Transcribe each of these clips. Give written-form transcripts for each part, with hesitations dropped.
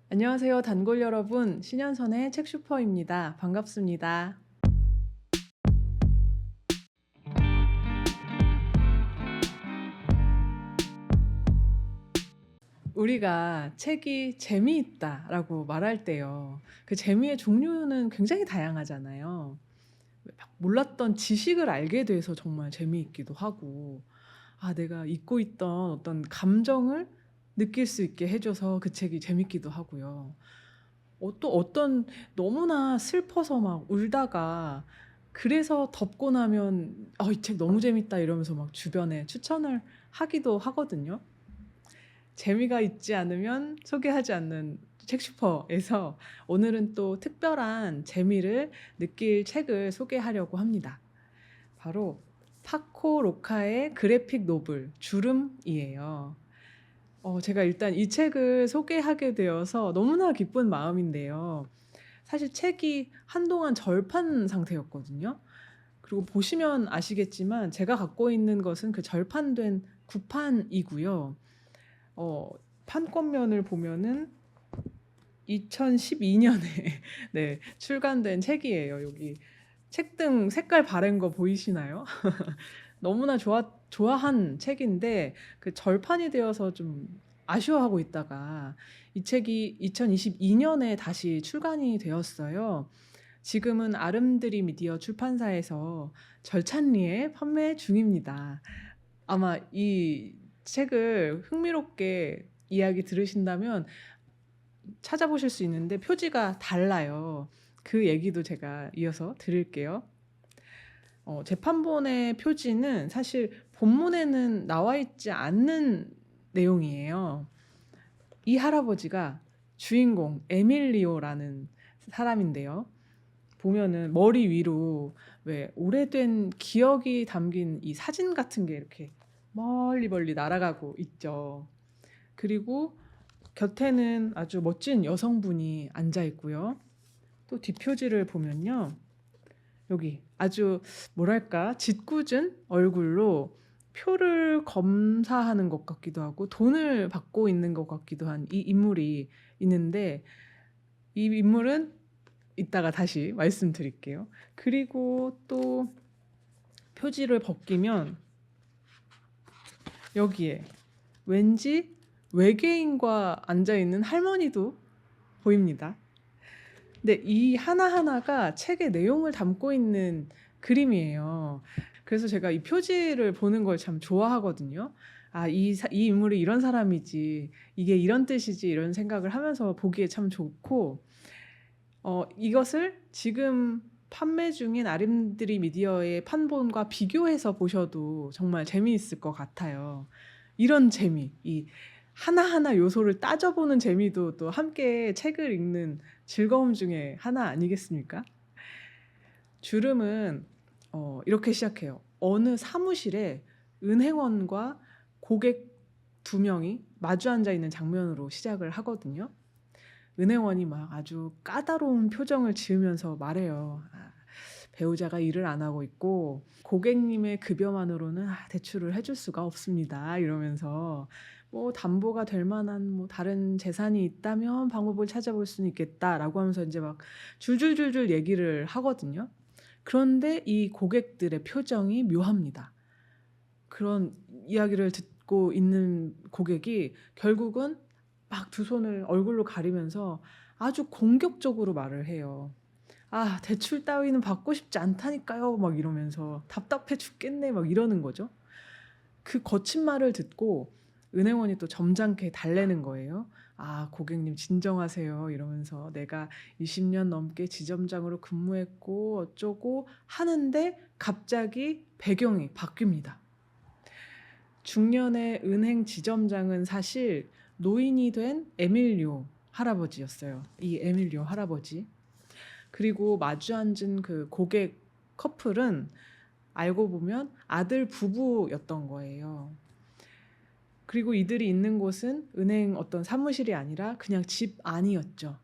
안녕하세요, 단골 여러분. 신현선의 책슈퍼입니다. 반갑습니다. 우리가 책이 재미있다라고 말할 때요. 그 재미의 종류는 굉장히 다양하잖아요. 막 몰랐던 지식을 알게 돼서 정말 재미있기도 하고, 내가 잊고 있던 어떤 감정을 느낄 수 있게 해줘서 그 책이 재밌기도 하고요. 또 어떤 너무나 슬퍼서 막 울다가 그래서 덮고 나면 이 책 너무 재밌다 이러면서 막 주변에 추천을 하기도 하거든요. 재미가 있지 않으면 소개하지 않는 책슈퍼에서 오늘은 또 특별한 재미를 느낄 책을 소개하려고 합니다. 바로 파코 로카의 그래픽 노블 주름이에요. 제가 일단 이 책을 소개하게 되어서 너무나 기쁜 마음인데요. 사실 책이 한동안 절판 상태였거든요. 그리고 보시면 아시겠지만 제가 갖고 있는 것은 그 절판된 구판이고요. 어, 판권면을 보면은 2012년에 네, 출간된 책이에요. 여기 책등 색깔 바른 거 보이시나요? 너무나 좋아한 책인데 그 절판이 되어서 좀 아쉬워하고 있다가 이 책이 2022년에 다시 출간이 되었어요. 지금은 아름드리 미디어 출판사에서 절찬리에 판매 중입니다. 아마 이 책을 흥미롭게 이야기 들으신다면 찾아보실 수 있는데 표지가 달라요. 그 얘기도 제가 이어서 드릴게요. 재판본의 표지는 사실 본문에는 나와 있지 않는 내용이에요. 이 할아버지가 주인공 에밀리오라는 사람인데요. 보면은 머리 위로 왜 오래된 기억이 담긴 이 사진 같은 게 이렇게 멀리 멀리 날아가고 있죠. 그리고 곁에는 아주 멋진 여성분이 앉아 있고요. 또 뒷표지를 보면요. 여기 아주 뭐랄까 짓궂은 얼굴로 표를 검사하는 것 같기도 하고 돈을 받고 있는 것 같기도 한 이 인물이 있는데 이 인물은 이따가 다시 말씀드릴게요. 그리고 또 표지를 벗기면 여기에 왠지 외계인과 앉아있는 할머니도 보입니다. 근데 이 하나하나가 책의 내용을 담고 있는 그림이에요. 그래서 제가 이 표지를 보는 걸 참 좋아하거든요. 이 인물이 이런 사람이지, 이게 이런 뜻이지, 이런 생각을 하면서 보기에 참 좋고, 이것을 지금 판매 중인 아름드리 미디어의 판본과 비교해서 보셔도 정말 재미있을 것 같아요. 이런 재미, 이 하나하나 요소를 따져보는 재미도 또 함께 책을 읽는 즐거움 중에 하나 아니겠습니까? 주름은 이렇게 시작해요. 어느 사무실에 은행원과 고객 두 명이 마주 앉아 있는 장면으로 시작을 하거든요. 은행원이 막 아주 까다로운 표정을 지으면서 말해요. 배우자가 일을 안 하고 있고 고객님의 급여만으로는 대출을 해줄 수가 없습니다. 이러면서 뭐 담보가 될 만한 뭐 다른 재산이 있다면 방법을 찾아볼 수는 있겠다라고 하면서 이제 막 줄줄줄줄 얘기를 하거든요. 그런데 이 고객들의 표정이 묘합니다. 그런 이야기를 듣고 있는 고객이 결국은 막 두 손을 얼굴로 가리면서 아주 공격적으로 말을 해요. 대출 따위는 받고 싶지 않다니까요. 막 이러면서 답답해 죽겠네. 막 이러는 거죠. 그 거친 말을 듣고 은행원이 또 점잖게 달래는 거예요. 고객님 진정하세요. 이러면서 내가 20년 넘게 지점장으로 근무했고 어쩌고 하는데 갑자기 배경이 바뀝니다. 중년의 은행 지점장은 사실 노인이 된 에밀리오 할아버지였어요. 이 에밀리오 할아버지. 그리고 마주 앉은 그 고객 커플은 알고 보면 아들 부부였던 거예요. 그리고 이들이 있는 곳은 은행 어떤 사무실이 아니라 그냥 집 안이었죠.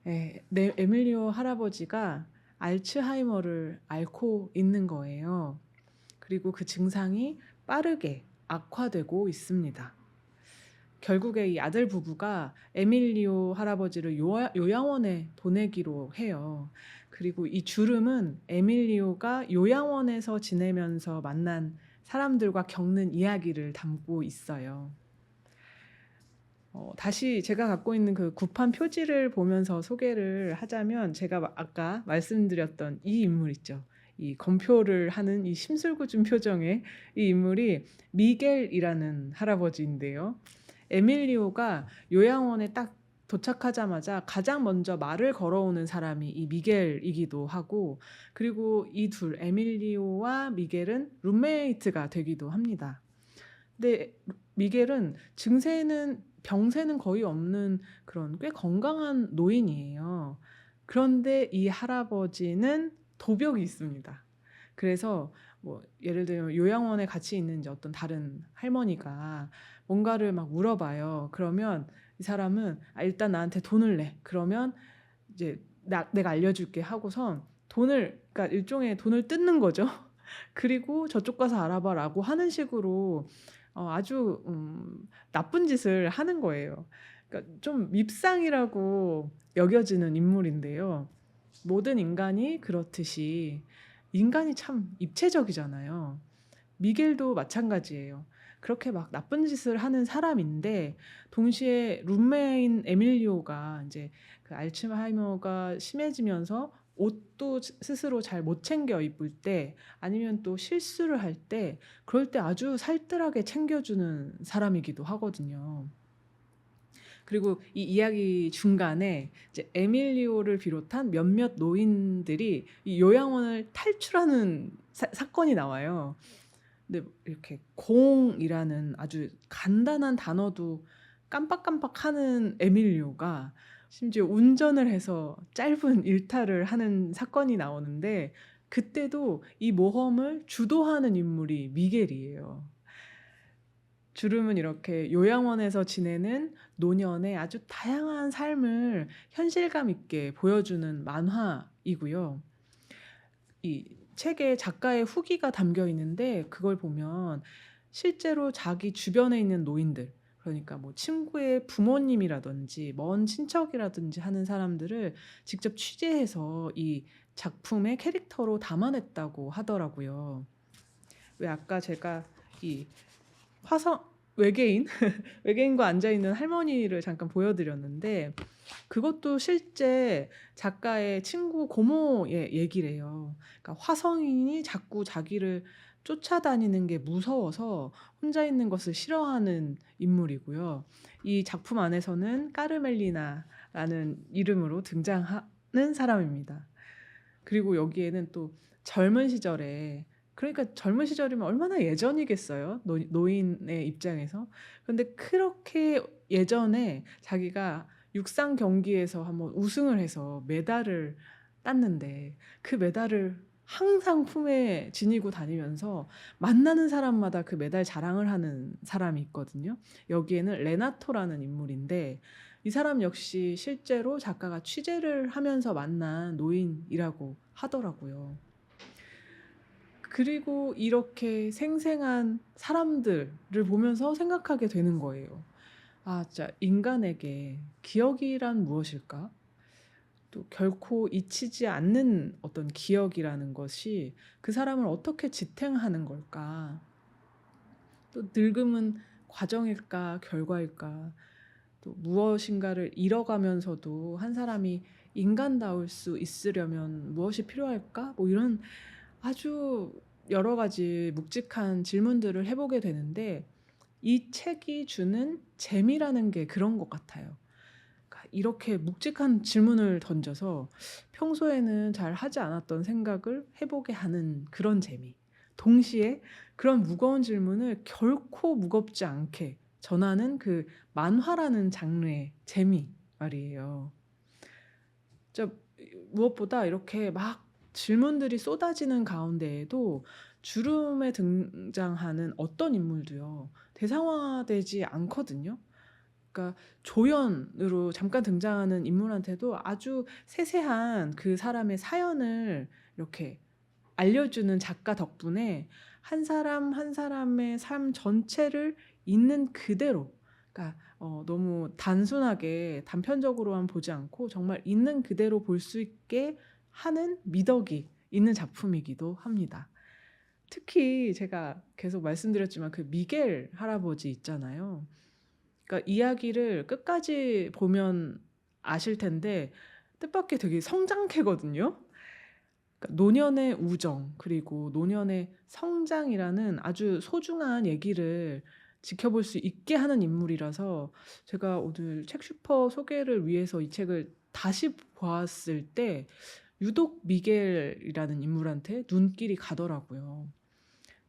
에밀리오 할아버지가 알츠하이머를 앓고 있는 거예요. 그리고 그 증상이 빠르게 악화되고 있습니다. 결국에 이 아들 부부가 에밀리오 할아버지를 요양원에 보내기로 해요. 그리고 이 주름은 에밀리오가 요양원에서 지내면서 만난 사람들과 겪는 이야기를 담고 있어요. 다시 제가 갖고 있는 그 구판 표지를 보면서 소개를 하자면, 제가 아까 말씀드렸던 이 인물 있죠. 이 검표를 하는 이 심술궂은 표정의 이 인물이 미겔이라는 할아버지인데요. 에밀리오가 요양원에 딱 도착하자마자 가장 먼저 말을 걸어오는 사람이 이 미겔이기도 하고, 그리고 이 둘, 에밀리오와 미겔은 룸메이트가 되기도 합니다. 근데 미겔은 병세는 거의 없는 그런 꽤 건강한 노인이에요. 그런데 이 할아버지는 도벽이 있습니다. 그래서 뭐 예를 들면 요양원에 같이 있는 이제 어떤 다른 할머니가 뭔가를 막 물어봐요. 그러면 이 사람은 일단 나한테 돈을 내. 그러면 이제 내가 알려줄게 하고선 그러니까 일종의 돈을 뜯는 거죠. 그리고 저쪽 가서 알아봐라고 하는 식으로 아주 나쁜 짓을 하는 거예요. 그러니까 좀 밉상이라고 여겨지는 인물인데요. 모든 인간이 그렇듯이 인간이 참 입체적이잖아요. 미겔도 마찬가지예요. 그렇게 막 나쁜 짓을 하는 사람인데, 동시에 룸메인 에밀리오가 이제 그 알츠하이머가 심해지면서 옷도 스스로 잘 못 챙겨 입을 때, 아니면 또 실수를 할 때, 그럴 때 아주 살뜰하게 챙겨주는 사람이기도 하거든요. 그리고 이 이야기 중간에 이제 에밀리오를 비롯한 몇몇 노인들이 이 요양원을 탈출하는 사건이 나와요. 근데 이렇게 공이라는 아주 간단한 단어도 깜빡깜빡하는 에밀리오가 심지어 운전을 해서 짧은 일탈을 하는 사건이 나오는데, 그때도 이 모험을 주도하는 인물이 미겔이에요. 주름은 이렇게 요양원에서 지내는 노년의 아주 다양한 삶을 현실감 있게 보여주는 만화이고요. 이 책에 작가의 후기가 담겨 있는데, 그걸 보면 실제로 자기 주변에 있는 노인들, 그러니까 뭐 친구의 부모님이라든지 먼 친척이라든지 하는 사람들을 직접 취재해서 이 작품의 캐릭터로 담아냈다고 하더라고요. 왜 아까 제가 이 화성 외계인 외계인과 앉아 있는 할머니를 잠깐 보여드렸는데, 그것도 실제 작가의 친구 고모의 얘기래요. 그러니까 화성인이 자꾸 자기를 쫓아다니는 게 무서워서 혼자 있는 것을 싫어하는 인물이고요. 이 작품 안에서는 까르멜리나라는 이름으로 등장하는 사람입니다. 그리고 여기에는 또 젊은 시절에, 그러니까 젊은 시절이면 얼마나 예전이겠어요, 노인의 입장에서. 그런데 그렇게 예전에 자기가 육상 경기에서 한번 우승을 해서 메달을 땄는데, 그 메달을 항상 품에 지니고 다니면서 만나는 사람마다 그 메달 자랑을 하는 사람이 있거든요. 여기에는 레나토라는 인물인데, 이 사람 역시 실제로 작가가 취재를 하면서 만난 노인이라고 하더라고요. 그리고 이렇게 생생한 사람들을 보면서 생각하게 되는 거예요. 진짜 인간에게 기억이란 무엇일까? 또 결코 잊히지 않는 어떤 기억이라는 것이 그 사람을 어떻게 지탱하는 걸까? 또 늙음은 과정일까, 결과일까? 또 무엇인가를 잃어가면서도 한 사람이 인간다울 수 있으려면 무엇이 필요할까? 뭐 이런 아주 여러 가지 묵직한 질문들을 해보게 되는데, 이 책이 주는 재미라는 게 그런 것 같아요. 그러니까 이렇게 묵직한 질문을 던져서 평소에는 잘 하지 않았던 생각을 해보게 하는 그런 재미. 동시에 그런 무거운 질문을 결코 무겁지 않게 전하는 그 만화라는 장르의 재미 말이에요. 무엇보다 이렇게 막 질문들이 쏟아지는 가운데에도 주름에 등장하는 어떤 인물도요, 대상화되지 않거든요. 그러니까 조연으로 잠깐 등장하는 인물한테도 아주 세세한 그 사람의 사연을 이렇게 알려주는 작가 덕분에 한 사람 한 사람의 삶 전체를 있는 그대로, 그러니까 너무 단순하게 단편적으로만 보지 않고 정말 있는 그대로 볼 수 있게 하는 미덕이 있는 작품이기도 합니다. 특히 제가 계속 말씀드렸지만 그 미겔 할아버지 있잖아요. 그러니까 이야기를 끝까지 보면 아실 텐데 뜻밖의 되게 성장캐거든요. 그러니까 노년의 우정 그리고 노년의 성장이라는 아주 소중한 얘기를 지켜볼 수 있게 하는 인물이라서 제가 오늘 책슈퍼 소개를 위해서 이 책을 다시 보았을 때 유독 미겔이라는 인물한테 눈길이 가더라고요.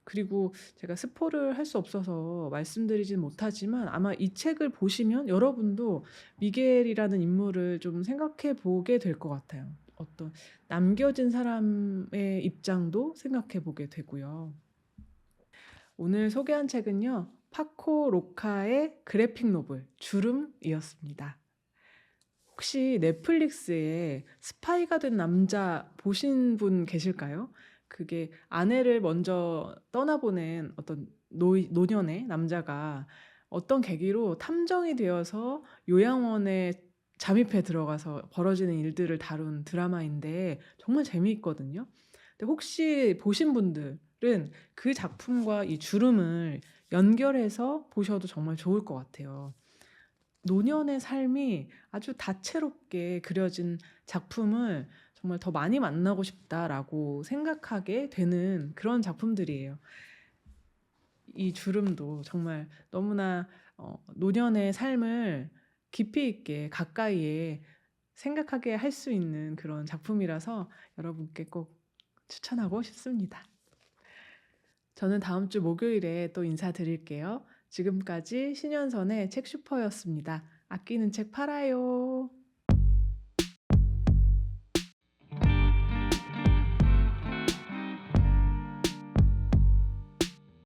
그리고 제가 스포를 할 수 없어서 말씀드리진 못하지만 아마 이 책을 보시면 여러분도 미겔이라는 인물을 좀 생각해 보게 될 것 같아요. 어떤 남겨진 사람의 입장도 생각해 보게 되고요. 오늘 소개한 책은요. 파코 로카의 그래픽 노블 주름이었습니다. 혹시 넷플릭스에 스파이가 된 남자 보신 분 계실까요? 그게 아내를 먼저 떠나보낸 어떤 노년의 남자가 어떤 계기로 탐정이 되어서 요양원에 잠입해 들어가서 벌어지는 일들을 다룬 드라마인데 정말 재미있거든요. 근데 혹시 보신 분들은 그 작품과 이 주름을 연결해서 보셔도 정말 좋을 것 같아요. 노년의 삶이 아주 다채롭게 그려진 작품을 정말 더 많이 만나고 싶다라고 생각하게 되는 그런 작품들이에요. 이 주름도 정말 너무나 노년의 삶을 깊이 있게 가까이에 생각하게 할 수 있는 그런 작품이라서 여러분께 꼭 추천하고 싶습니다. 저는 다음 주 목요일에 또 인사드릴게요. 지금까지 신현선의 책슈퍼였습니다. 아끼는 책 팔아요.